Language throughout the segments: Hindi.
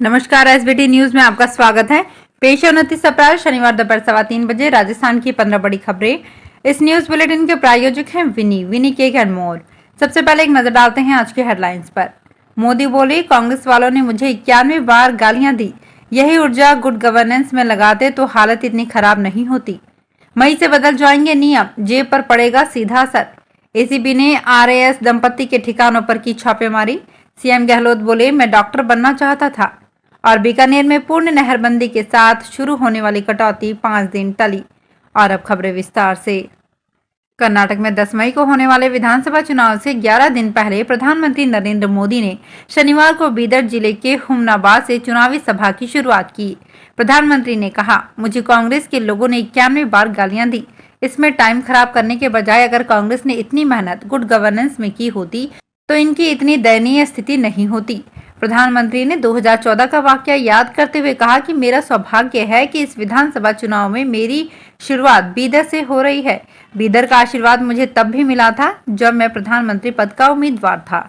नमस्कार, एसबीटी न्यूज में आपका स्वागत है। पेश है 29 अप्रैल शनिवार दोपहर 3:15 बजे राजस्थान की 15 बड़ी खबरें। इस न्यूज बुलेटिन के प्रायोजक हैं विनी केक एंड मोर। सबसे पहले एक नजर डालते हैं आज की हेडलाइंस पर। मोदी बोले, कांग्रेस वालों ने मुझे 91 बार गालियां दी, यही ऊर्जा गुड गवर्नेंस में लगाते तो हालत इतनी खराब नहीं होती। मई से बदल जाएंगे नियम, जेब पर पड़ेगा सीधा असर। एसीबी ने आरएएस दंपति के ठिकानों पर की छापेमारी। सीएम गहलोत बोले, मैं डॉक्टर बनना चाहता था। और बीकानेर में पूर्ण नहरबंदी के साथ शुरू होने वाली कटौती 5 दिन टली। और अब खबरें विस्तार से। कर्नाटक में 10 मई को होने वाले विधानसभा चुनाव से 11 दिन पहले प्रधानमंत्री नरेंद्र मोदी ने शनिवार को बीदर जिले के हुमनाबाद से चुनावी सभा की शुरुआत की। प्रधानमंत्री ने कहा, मुझे कांग्रेस के लोगों ने 91 बार गालियां दी। इसमें टाइम खराब करने के बजाय अगर कांग्रेस ने इतनी मेहनत गुड गवर्नेंस में की होती तो इनकी इतनी दयनीय स्थिति नहीं होती। प्रधानमंत्री ने 2014 का वाकया याद करते हुए कहा कि मेरा सौभाग्य है कि इस विधानसभा चुनाव में मेरी शुरुआत बीदर से हो रही है। बीदर का आशीर्वाद मुझे तब भी मिला था जब मैं प्रधानमंत्री पद का उम्मीदवार था।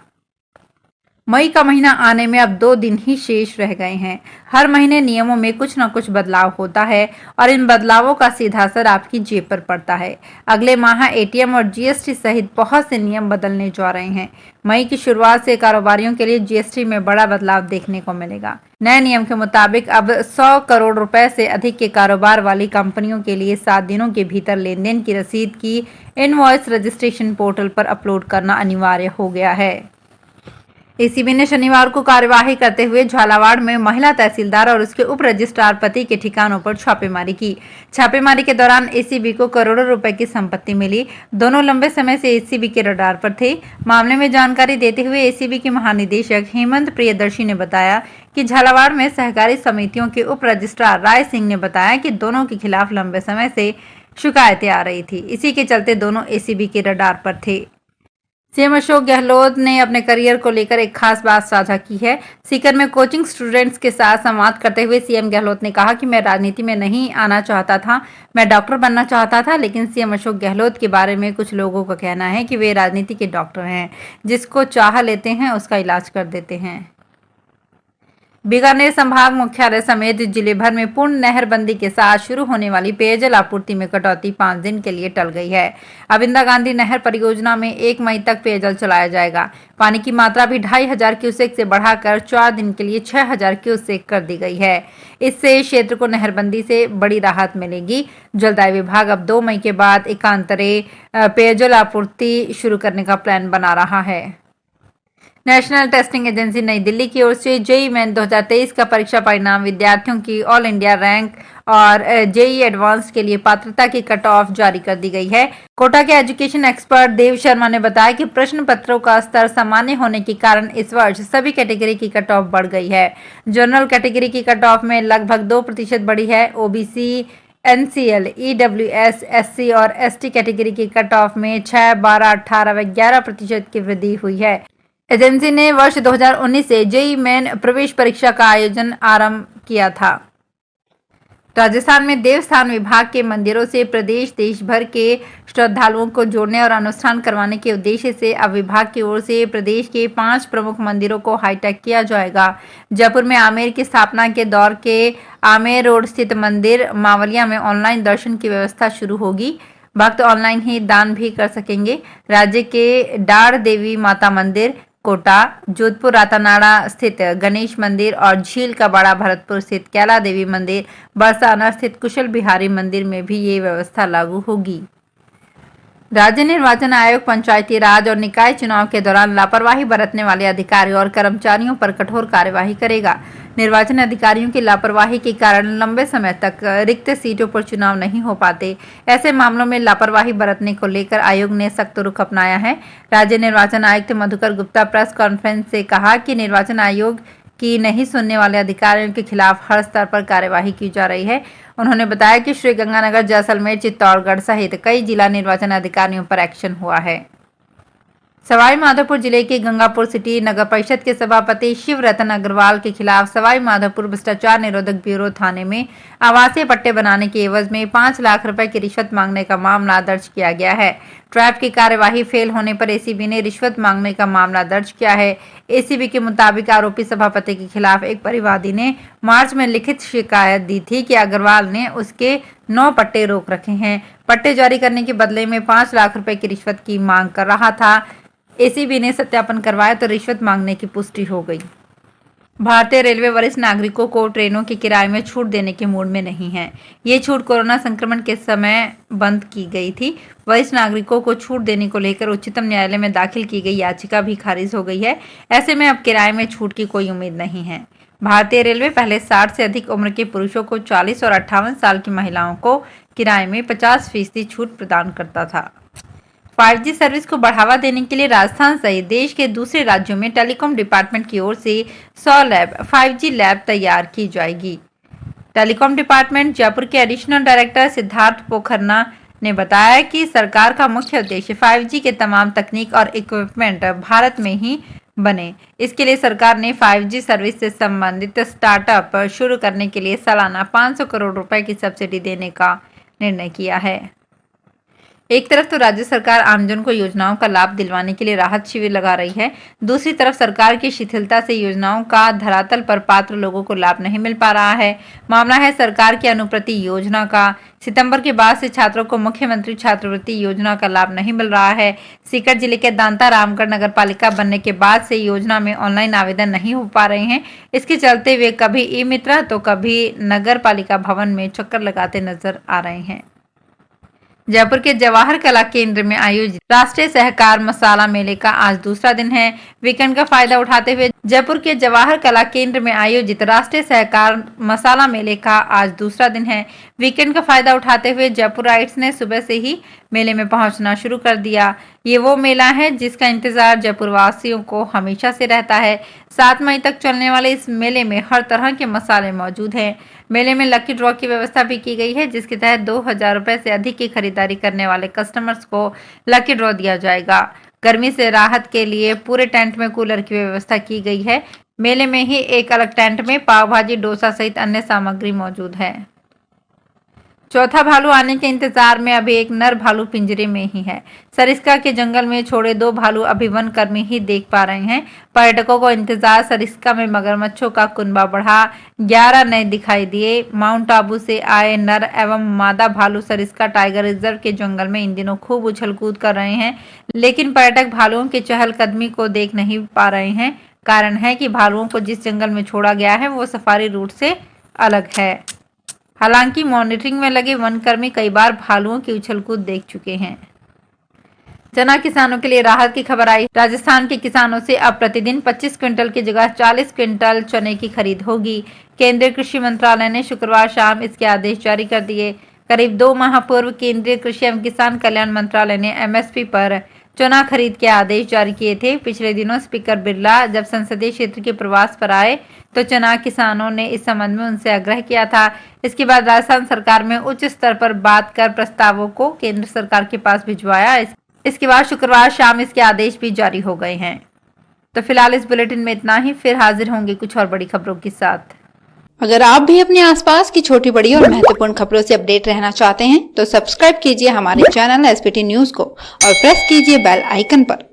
मई का महीना आने में अब 2 दिन ही शेष रह गए हैं। हर महीने नियमों में कुछ न कुछ बदलाव होता है और इन बदलावों का सीधा असर आपकी जेब पर पड़ता है। अगले माह एटीएम और जीएसटी सहित बहुत से नियम बदलने जा रहे हैं। मई की शुरुआत से कारोबारियों के लिए जीएसटी में बड़ा बदलाव देखने को मिलेगा। नए नियम के मुताबिक अब 100 करोड़ रुपए से अधिक के कारोबार वाली कंपनियों के लिए 7 दिनों के भीतर लेनदेन की रसीद की इनवॉइस रजिस्ट्रेशन पोर्टल पर अपलोड करना अनिवार्य हो गया है। एसीबी ने शनिवार को कार्यवाही करते हुए झालावाड़ में महिला तहसीलदार और उसके उप रजिस्ट्रार पति के ठिकानों पर छापेमारी की। छापेमारी के दौरान एसीबी को करोड़ों रुपए की संपत्ति मिली। दोनों लंबे समय से एसीबी के रडार पर थे। मामले में जानकारी देते हुए एसीबी के महानिदेशक हेमंत प्रियदर्शी ने बताया कि झालावाड़ में सहकारी समितियों के उप रजिस्ट्रार राय सिंह ने बताया कि दोनों के खिलाफ लंबे समय से शिकायतें आ रही थी। इसी के चलते दोनों एसीबी के रडार पर थे। सीएम अशोक गहलोत ने अपने करियर को लेकर एक खास बात साझा की है। सीकर में कोचिंग स्टूडेंट्स के साथ संवाद करते हुए सीएम गहलोत ने कहा कि मैं राजनीति में नहीं आना चाहता था, मैं डॉक्टर बनना चाहता था। लेकिन सीएम अशोक गहलोत के बारे में कुछ लोगों का कहना है कि वे राजनीति के डॉक्टर हैं, जिसको चाह लेते हैं उसका इलाज कर देते हैं। बीकानेर संभाग मुख्यालय समेत जिले भर में पूर्ण नहरबंदी के साथ शुरू होने वाली पेयजल आपूर्ति में कटौती 5 दिन के लिए टल गई है। अब इंदिरा गांधी नहर परियोजना में 1 मई तक पेयजल चलाया जाएगा। पानी की मात्रा भी 2500 क्यूसेक से बढ़ाकर 4 दिन के लिए 6000 क्यूसेक कर दी गई है। इससे क्षेत्र को नहरबंदी से बड़ी राहत मिलेगी। जलदाय विभाग अब 2 मई के बाद एकांतरे पेयजल आपूर्ति शुरू करने का प्लान बना रहा है। नेशनल टेस्टिंग एजेंसी नई दिल्ली की ओर से जेईई मेन 2023 का परीक्षा परिणाम, विद्यार्थियों की ऑल इंडिया रैंक और जेईई एडवांस के लिए पात्रता की कट ऑफ जारी कर दी गई है। कोटा के एजुकेशन एक्सपर्ट देव शर्मा ने बताया कि प्रश्न पत्रों का स्तर सामान्य होने के कारण इस वर्ष सभी कैटेगरी की कट ऑफ बढ़ गई है। जनरल कैटेगरी की कट ऑफ में लगभग 2% बढ़ी है। ओबीसी, एनसीएल, ईडब्ल्यूएस, एससी और एसटी कैटेगरी की कट ऑफ में 6, 12, 18 व 11% की वृद्धि हुई है। एजेंसी ने वर्ष 2019 से जेईई मेन प्रवेश परीक्षा का आयोजन आरंभ किया था। राजस्थान में देवस्थान विभाग के मंदिरों से प्रदेश देश भर के श्रद्धालुओं को जोड़ने और अनुष्ठान करवाने के उद्देश्य से अब विभाग की ओर से प्रदेश के 5 प्रमुख मंदिरों को हाईटेक किया जाएगा। जयपुर में आमेर की स्थापना के दौर के आमेर रोड स्थित मंदिर मावलिया में ऑनलाइन दर्शन की व्यवस्था शुरू होगी। भक्त ऑनलाइन ही दान भी कर सकेंगे। राज्य के डाढ़ देवी माता मंदिर, कोटा, जोधपुर रातानाड़ा स्थित गणेश मंदिर और झील का बड़ा भरतपुर स्थित कैला देवी मंदिर, बरसाना स्थित कुशल बिहारी मंदिर में भी ये व्यवस्था लागू होगी। राज्य निर्वाचन आयोग पंचायती राज और निकाय चुनाव के दौरान लापरवाही बरतने वाले अधिकारियों और कर्मचारियों पर कठोर कार्यवाही करेगा। निर्वाचन अधिकारियों की लापरवाही के कारण लंबे समय तक रिक्त सीटों पर चुनाव नहीं हो पाते। ऐसे मामलों में लापरवाही बरतने को लेकर आयोग ने सख्त रुख अपनाया है। राज्य निर्वाचन आयुक्त मधुकर गुप्ता प्रेस कॉन्फ्रेंस से कहा कि निर्वाचन आयोग की नहीं सुनने वाले अधिकारियों के खिलाफ हर स्तर पर कार्यवाही की जा रही है। उन्होंने बताया कि श्रीगंगानगर, जैसलमेर, चित्तौड़गढ़ सहित कई जिला निर्वाचन अधिकारियों पर एक्शन हुआ है। सवाई माधोपुर जिले के गंगापुर सिटी नगर परिषद के सभापति शिव रतन अग्रवाल के खिलाफ सवाई माधोपुर भ्रष्टाचार निरोधक ब्यूरो थाने में आवासीय पट्टे बनाने के एवज में 5 लाख रुपए की रिश्वत मांगने का मामला दर्ज किया गया है। ट्रैप की कार्यवाही फेल होने पर एसीबी ने रिश्वत मांगने का मामला दर्ज किया है। एसीबी के मुताबिक आरोपी सभापति के खिलाफ एक परिवादी ने मार्च में लिखित शिकायत दी थी कि अग्रवाल ने उसके 9 पट्टे रोक रखे हैं। पट्टे जारी करने के बदले में 5 लाख रुपए की रिश्वत की मांग कर रहा था। एसीबी ने सत्यापन करवाया तो रिश्वत मांगने की पुष्टि हो गई। भारतीय रेलवे वरिष्ठ नागरिकों को ट्रेनों के किराए में छूट देने के मूड में नहीं है। ये छूट कोरोना संक्रमण के समय बंद की गई थी। वरिष्ठ नागरिकों को छूट देने को लेकर उच्चतम न्यायालय में दाखिल की गई याचिका भी खारिज हो गई है। ऐसे में अब किराए में छूट की कोई उम्मीद नहीं है। भारतीय रेलवे पहले 60 से अधिक उम्र के पुरुषों को 40 और 58 साल की महिलाओं को किराए में 50% छूट प्रदान करता था। 5G सर्विस को बढ़ावा देने के लिए राजस्थान सहित देश के दूसरे राज्यों में टेलीकॉम डिपार्टमेंट की ओर से 100 लैब 5G लैब तैयार की जाएगी। टेलीकॉम डिपार्टमेंट जयपुर के एडिशनल डायरेक्टर सिद्धार्थ पोखरना ने बताया कि सरकार का मुख्य उद्देश्य 5G के तमाम तकनीक और इक्विपमेंट भारत में ही बने। इसके लिए सरकार ने 5G सर्विस से संबंधित स्टार्टअप शुरू करने के लिए सालाना 500 करोड़ रुपए की सब्सिडी देने का निर्णय किया है। एक तरफ तो राज्य सरकार आमजन को योजनाओं का लाभ दिलवाने के लिए राहत शिविर लगा रही है, दूसरी तरफ सरकार की शिथिलता से योजनाओं का धरातल पर पात्र लोगों को लाभ नहीं मिल पा रहा है। मामला है सरकार की अनुप्रति योजना का। सितंबर के बाद से छात्रों को मुख्यमंत्री छात्रवृत्ति योजना का लाभ नहीं मिल रहा है। सीकर जिले के दांता रामगढ़ नगर पालिका बनने के बाद से योजना में ऑनलाइन आवेदन नहीं हो पा रहे हैं। इसके चलते वे कभी ई मित्र तो कभी नगर पालिका भवन में चक्कर लगाते नजर आ रहे हैं। जयपुर के जवाहर कला केंद्र में आयोजित राष्ट्रीय सहकार मसाला मेले का आज दूसरा दिन है। वीकेंड का फायदा उठाते हुए जयपुर के जवाहर कला केंद्र में आयोजित राष्ट्रीय सहकार मसाला मेले का आज दूसरा दिन है। वीकेंड का फायदा उठाते हुए जयपुराइट्स ने सुबह से ही मेले में पहुंचना शुरू कर दिया। ये वो मेला है जिसका इंतजार जयपुर वासियों को हमेशा से रहता है। 7 मई तक चलने वाले इस मेले में हर तरह के मसाले मौजूद हैं। मेले में लकी ड्रॉ की व्यवस्था भी की गई है, जिसके तहत 2000 रुपए से अधिक की खरीदारी करने वाले कस्टमर्स को लकी ड्रॉ दिया जाएगा। गर्मी से राहत के लिए पूरे टेंट में कूलर की व्यवस्था की गई है। मेले में ही एक अलग टेंट में पाव भाजी, डोसा सहित अन्य सामग्री मौजूद है। चौथा भालू आने के इंतजार में अभी एक नर भालू पिंजरे में ही है। सरिस्का के जंगल में छोड़े 2 भालू अभी वन कर्मी ही देख पा रहे हैं। पर्यटकों को इंतजार सरिस्का में मगरमच्छों का कुनबा बढ़ा। 11 नए दिखाई दिए। माउंट आबू से आए नर एवं मादा भालू सरिस्का टाइगर रिजर्व के जंगल में इन दिनों खूब उछल कूद कर रहे हैं, लेकिन पर्यटक भालुओं की चहलकदमी को देख नहीं पा रहे हैं। कारण है कि भालुओं को जिस जंगल में छोड़ा गया है वो सफारी रूट से अलग है। हालांकि मॉनिटरिंग में लगे वनकर्मी कई बार भालुओं की उछलकूद देख चुके हैं। चना किसानों के लिए राहत की खबर आई। राजस्थान के किसानों से अब प्रतिदिन 25 क्विंटल की जगह 40 क्विंटल चने की खरीद होगी। केंद्रीय कृषि मंत्रालय ने शुक्रवार शाम इसके आदेश जारी कर दिए। करीब 2 माह पूर्व केंद्रीय कृषि एवं किसान कल्याण मंत्रालय ने एमएसपी पर चना खरीद के आदेश जारी किए थे। पिछले दिनों स्पीकर बिरला जब संसदीय क्षेत्र के प्रवास पर आए तो चना किसानों ने इस संबंध में उनसे आग्रह किया था। इसके बाद राजस्थान सरकार में उच्च स्तर पर बात कर प्रस्तावों को केंद्र सरकार के पास भिजवाया। इसके बाद शुक्रवार शाम इसके आदेश भी जारी हो गए हैं। तो फिलहाल इस बुलेटिन में इतना ही। फिर हाजिर होंगे कुछ और बड़ी खबरों के साथ। अगर आप भी अपने आसपास की छोटी बड़ी और महत्वपूर्ण खबरों से अपडेट रहना चाहते हैं तो सब्सक्राइब कीजिए हमारे चैनल एसपीटी न्यूज को और प्रेस कीजिए बेल आइकन पर।